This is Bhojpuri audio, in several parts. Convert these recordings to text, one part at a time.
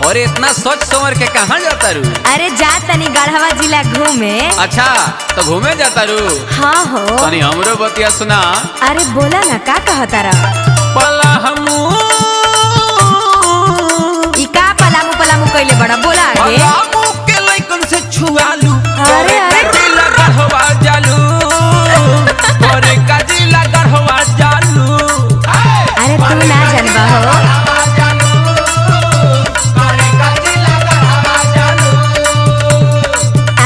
और इतना सोच समर के कहाँ जाता रू? अरे जा तनी गढ़वा जिला घूमे। अच्छा तो घूमे जाता रू? हाँ हो। तनी हमरो बतिया सुना। अरे बोला ना का कहता रहा? पला हमू इका पलामू पलामू कइले बड़ा बोला आगे। पलामू के लइकन से छुआलू। अरे अरे जिला गढ़वा जालू। और का जिला गढ़वा जालू। अरे तू ना जानबा हो।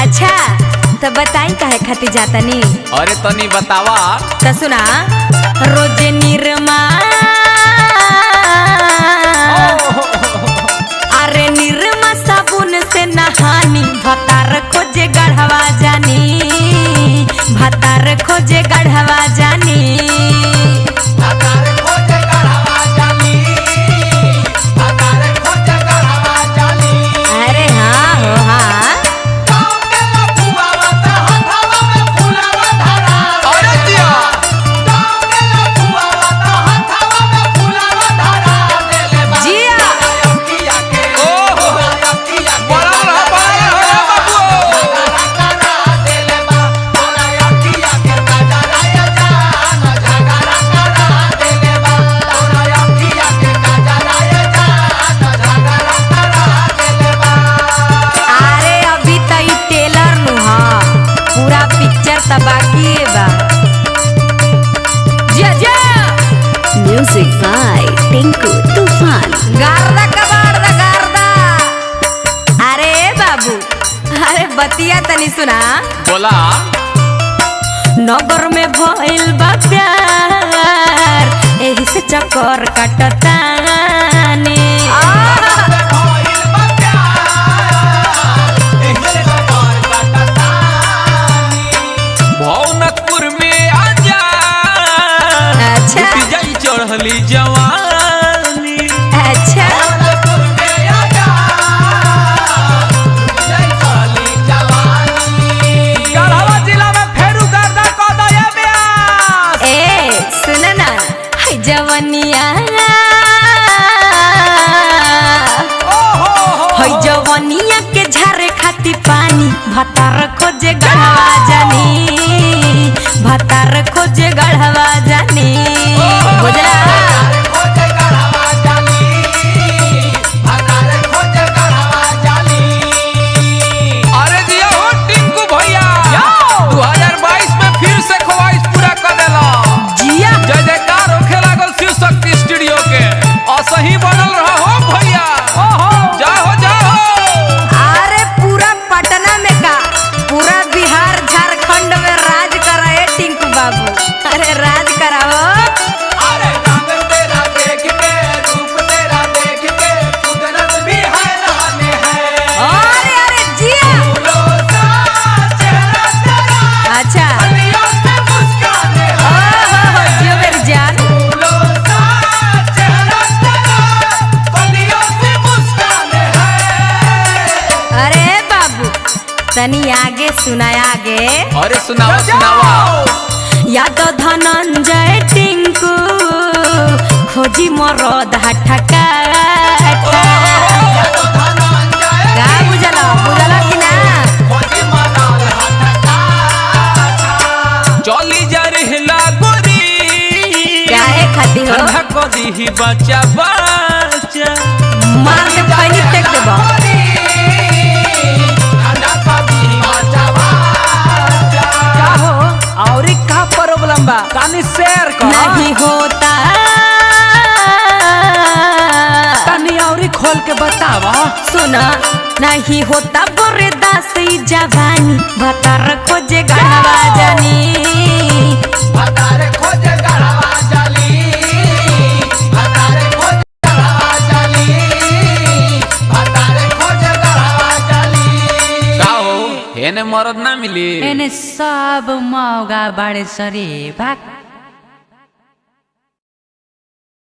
अच्छा तो बताई काहे खातिर जातनी? अरे तनी बतावा। तो सुना रोजे निरमा अरे निरमा साबुन से नहानी भतार खोजे गढ़वा जानी भतार खोजे गढ़वा जानी अरे हाँ हो हाँ। अरे दिया जिया अरे अभी तो ई टेलर नु हाँ पूरा पिक्चर तो बाकी बा। जिया जिया म्यूजिक बाय टिंकू तूफान गार्दा कबाड़ गार्दा। अरे बाबू अरे बतिया तनी सुना। बोला नगर में भइल बा प्यार एही से चक्कर कटतानी भवनपुर में आजा। अच्छा जाई चढ़ली जवानी। अच्छा गढ़वा जिला में फेरू गर्दा को दया ब्यास। ए सुन ना हाय जवनिया हाय जवनिया के झारे खाती पानी भतार खोजे गढ़वा जानी भतार खोजे गढ़वा जानी बुझला। अरे दिया हो टिंकू भैया 2022 में फिर से ख्वाहिश पूरा कर देला। जिया जय जयकार होखे लागल शिव शक्ति स्टूडियो के। असही बनल रहा हो भैया। जाओ जाओ। अरे पूरा पटना में का पूरा बिहार झारखंड में राज कराए टिंकू बाबू। अरे राज कराओ। अरे रंग तेरा देख के रूप तेरा देख के कुदरत भी हैरान है। अरे अरे जिया फूलों सा चेहरा तेरा अच्छा कलियों से मुस्कान है। ओहो जियो मेरी जान। फूलों सा चेहरा तेरा कलियों से मुस्कान है। अरे बाबू तनी आगे सुना आगे। अरे सुनावा सुनावा। या तो धनंजय टिंकू खोजी मरद हठका का बुझला बुझला कि ना? चली जा रहला गोरी काहे खातिर हो? ठंडा को दी बच्चा बच्चा। मार के खैनी फेंक देबो। का हो और का प्रॉब्लम बा कानी शेयर कर। नहीं होता तनी और खोल के बतावा। सुना नहीं होता बर्दाश्त ई जवानी भतार खोजे गढ़वा जानी का हो हेने मरद ना मिली। एने सब मौगा बड़े सरे भाग